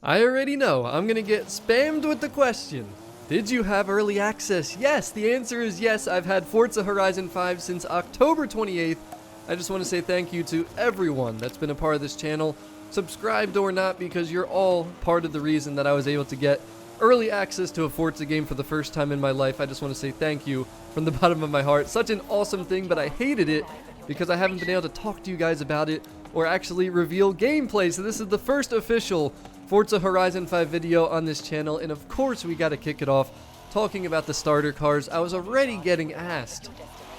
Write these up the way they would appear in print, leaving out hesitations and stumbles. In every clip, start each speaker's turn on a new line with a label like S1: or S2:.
S1: I already know, I'm gonna get spammed with the question. Did you have early access? Yes, the answer is yes. I've had Forza Horizon 5 since October 28th. I just want to say thank you to everyone that's been a part of this channel, subscribed or not, because you're all part of the reason that I was able to get early access to a Forza game for the first time in my life. I just want to say thank you from the bottom of my heart. Such an awesome thing, but I hated it because I haven't been able to talk to you guys about it or actually reveal gameplay. So this is the first official Forza Horizon 5 video on this channel, and of course we gotta kick it off talking about the starter cars. I was already getting asked,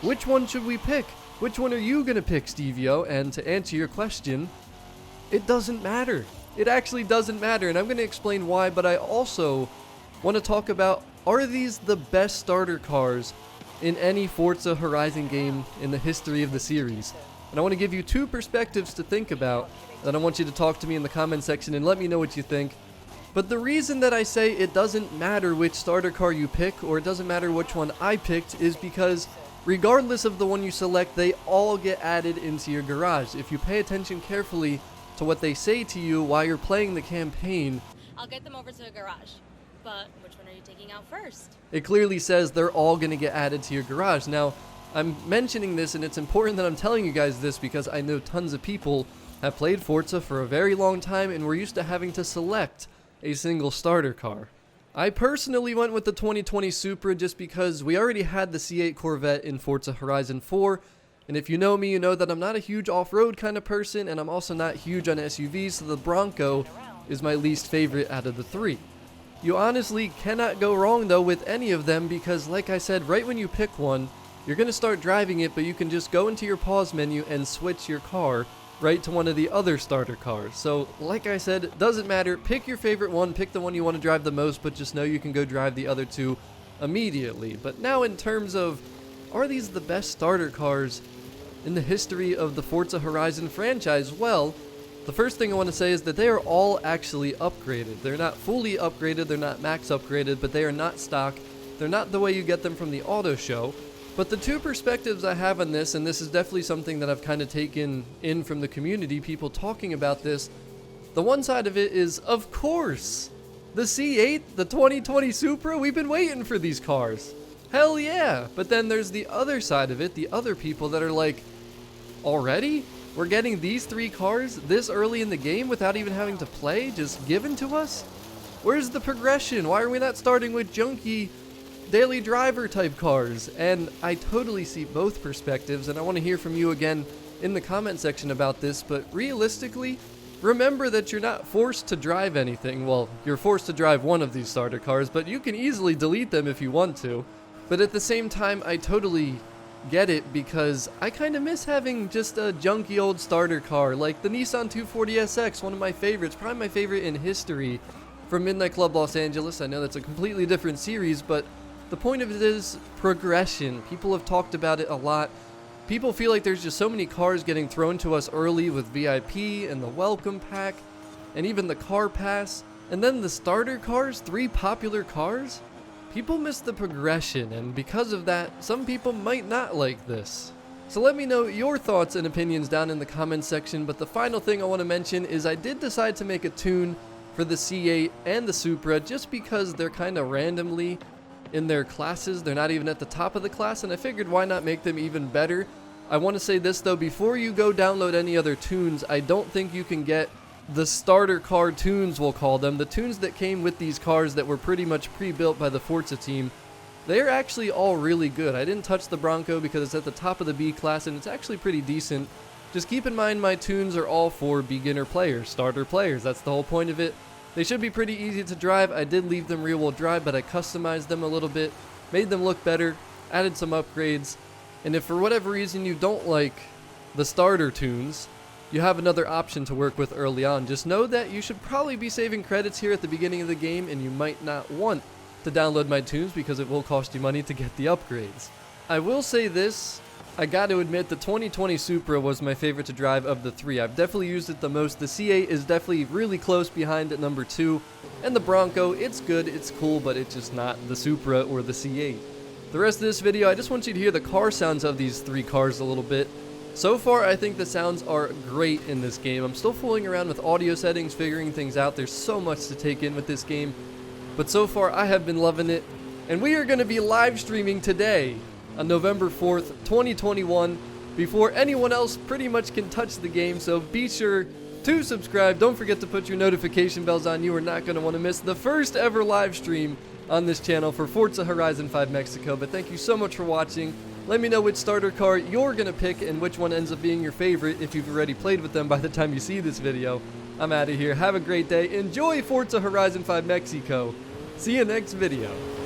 S1: which one should we pick? Which one are you gonna pick, Stevio? And to answer your question, it doesn't matter. It actually doesn't matter, and I'm gonna explain why, but I also want to talk about, are these the best starter cars in any Forza Horizon game in the history of the series? And I want to give you two perspectives to think about, and I want you to talk to me in the comment section and let me know what you think. But the reason that I say it doesn't matter which starter car you pick, or it doesn't matter which one I picked, is because regardless of the one you select, they all get added into your garage. If you pay attention carefully to what they say to you while you're playing the campaign,
S2: I'll get them over to the garage. But which one are you taking out first?
S1: It clearly says they're all going to get added to your garage. Now, I'm mentioning this, and it's important that I'm telling you guys this because I know tons of people have played Forza for a very long time and we're used to having to select a single starter car. I personally went with the 2020 Supra just because we already had the C8 Corvette in Forza Horizon 4, and if you know me, you know that I'm not a huge off-road kind of person, and I'm also not huge on SUVs, so the Bronco is my least favorite out of the three. You honestly cannot go wrong though with any of them because, like I said, right when you pick one, you're going to start driving it, but you can just go into your pause menu and switch your car right to one of the other starter cars. So, like I said, it doesn't matter. Pick your favorite one, pick the one you want to drive the most, but just know you can go drive the other two immediately. But now in terms of, are these the best starter cars in the history of the Forza Horizon franchise? Well, the first thing I want to say is that they are all actually upgraded. They're not fully upgraded, they're not max upgraded, but they are not stock. They're not the way you get them from the auto show. But the two perspectives I have on this, and this is definitely something that I've kind of taken in from the community, people talking about this, the one side of it is, of course, the C8, the 2020 Supra, we've been waiting for these cars. Hell yeah! But then there's the other side of it, the other people that are like, already? We're getting these three cars this early in the game without even having to play, just given to us? Where's the progression? Why are we not starting with junky daily driver type cars? And I totally see both perspectives, and I want to hear from you again in the comment section about this. But realistically, remember that you're not forced to drive anything. Well, you're forced to drive one of these starter cars, but you can easily delete them if you want to. But at the same time, I totally get it because I kind of miss having just a junky old starter car like the Nissan 240SX, one of my favorites, probably my favorite in history, from Midnight Club Los Angeles. I know that's a completely different series, but the point of it is progression. People have talked about it a lot. People feel like there's just so many cars getting thrown to us early with VIP and the welcome pack and even the car pass. And then the starter cars, 3 popular cars. People miss the progression, and because of that, some people might not like this. So let me know your thoughts and opinions down in the comments section. But the final thing I want to mention is I did decide to make a tune for the C8 and the Supra just because they're kind of randomly in their classes. They're not even at the top of the class, and I figured why not make them even better. I want to say this though, before you go download any other tunes, I don't think you can get the starter car tunes, we'll call them, the tunes that came with these cars that were pretty much pre-built by the Forza team. They're actually all really good. I didn't touch the Bronco because it's at the top of the B class and it's actually pretty decent. Just keep in mind my tunes are all for beginner players, starter players. That's the whole point of it. They should be pretty easy to drive. I did leave them rear-wheel drive, but I customized them a little bit, made them look better, added some upgrades, and if for whatever reason you don't like the starter tunes, you have another option to work with early on. Just know that you should probably be saving credits here at the beginning of the game, and you might not want to download my tunes because it will cost you money to get the upgrades. I will say this, I got to admit the 2020 Supra was my favorite to drive of the three. I've definitely used it the most. The C8 is definitely really close behind at number 2. And the Bronco, it's good, it's cool, but it's just not the Supra or the C8. The rest of this video, I just want you to hear the car sounds of these three cars a little bit. So far, I think the sounds are great in this game. I'm still fooling around with audio settings, figuring things out. There's so much to take in with this game. But so far, I have been loving it. And we are going to be live streaming today on November 4th, 2021, before anyone else pretty much can touch the game. So be sure to subscribe. Don't forget to put your notification bells on. You are not going to want to miss the first ever live stream on this channel for Forza Horizon 5 Mexico. But thank you so much for watching. Let me know which starter car you're going to pick and which one ends up being your favorite if you've already played with them by the time you see this video. I'm out of here. Have a great day. Enjoy Forza Horizon 5 Mexico. See you next video.